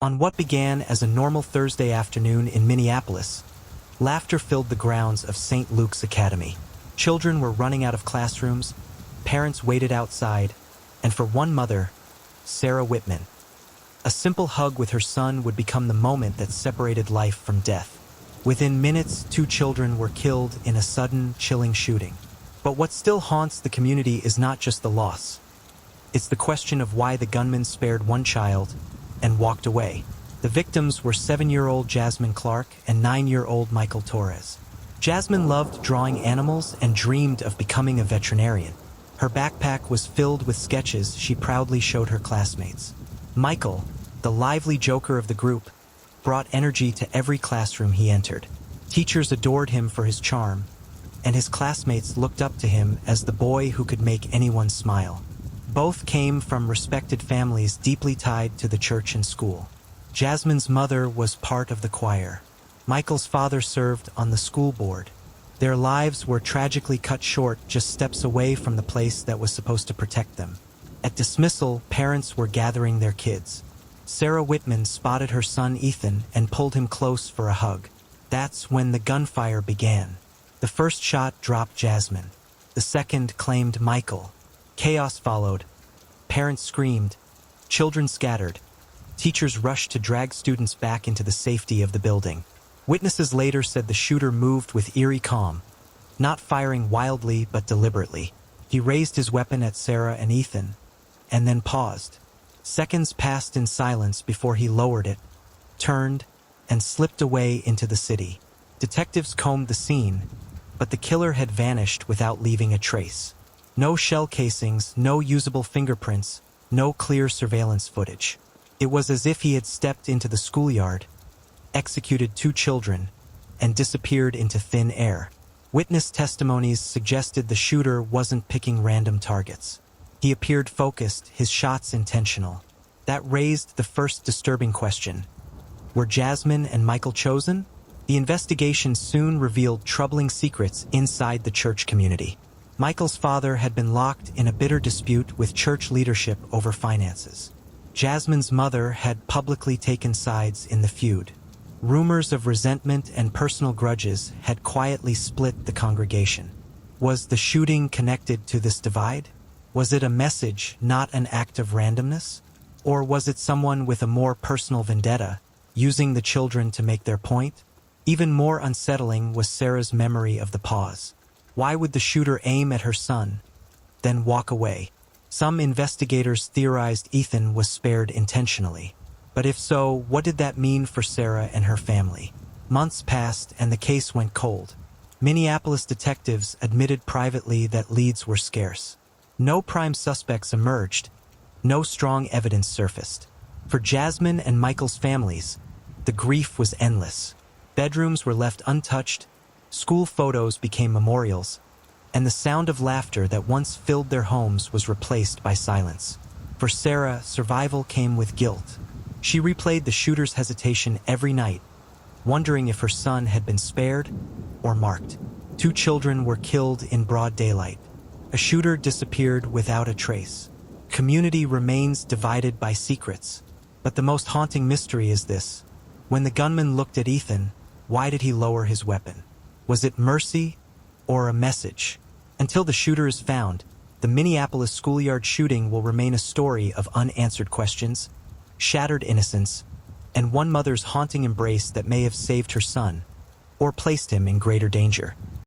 On what began as a normal Thursday afternoon in Minneapolis, laughter filled the grounds of St. Luke's Academy. Children were running out of classrooms, parents waited outside, and for one mother, Sarah Whitman, a simple hug with her son would become the moment that separated life from death. Within minutes, 2 children were killed in a sudden, chilling shooting. But what still haunts the community is not just the loss. It's the question of why the gunman spared one child and walked away. The victims were 7-year-old Jasmine Clark and 9-year-old Michael Torres. Jasmine loved drawing animals and dreamed of becoming a veterinarian. Her backpack was filled with sketches she proudly showed her classmates. Michael, the lively joker of the group, brought energy to every classroom he entered. Teachers adored him for his charm, and his classmates looked up to him as the boy who could make anyone smile. Both came from respected families deeply tied to the church and school. Jasmine's mother was part of the choir. Michael's father served on the school board. Their lives were tragically cut short just steps away from the place that was supposed to protect them. At dismissal, parents were gathering their kids. Sarah Whitman spotted her son Ethan and pulled him close for a hug. That's when the gunfire began. The first shot dropped Jasmine. The second claimed Michael. Chaos followed. Parents screamed. Children scattered. Teachers rushed to drag students back into the safety of the building. Witnesses later said the shooter moved with eerie calm, not firing wildly but deliberately. He raised his weapon at Sarah and Ethan, and then paused. Seconds passed in silence before he lowered it, turned, and slipped away into the city. Detectives combed the scene, but the killer had vanished without leaving a trace. No shell casings, no usable fingerprints, no clear surveillance footage. It was as if he had stepped into the schoolyard, executed 2 children, and disappeared into thin air. Witness testimonies suggested the shooter wasn't picking random targets. He appeared focused, his shots intentional. That raised the first disturbing question. Were Jasmine and Michael chosen? The investigation soon revealed troubling secrets inside the church community. Michael's father had been locked in a bitter dispute with church leadership over finances. Jasmine's mother had publicly taken sides in the feud. Rumors of resentment and personal grudges had quietly split the congregation. Was the shooting connected to this divide? Was it a message, not an act of randomness? Or was it someone with a more personal vendetta, using the children to make their point? Even more unsettling was Sarah's memory of the pause. Why would the shooter aim at her son, then walk away? Some investigators theorized Ethan was spared intentionally. But if so, what did that mean for Sarah and her family? Months passed and the case went cold. Minneapolis detectives admitted privately that leads were scarce. No prime suspects emerged. No strong evidence surfaced. For Jasmine and Michael's families, the grief was endless. Bedrooms were left untouched, school photos became memorials, and the sound of laughter that once filled their homes was replaced by silence. For Sarah, survival came with guilt. She replayed the shooter's hesitation every night, wondering if her son had been spared or marked. 2 children were killed in broad daylight. A shooter disappeared without a trace. Community remains divided by secrets. But the most haunting mystery is this. When the gunman looked at Ethan, why did he lower his weapon? Was it mercy or a message? Until the shooter is found, the Minneapolis schoolyard shooting will remain a story of unanswered questions, shattered innocence, and one mother's haunting embrace that may have saved her son or placed him in greater danger.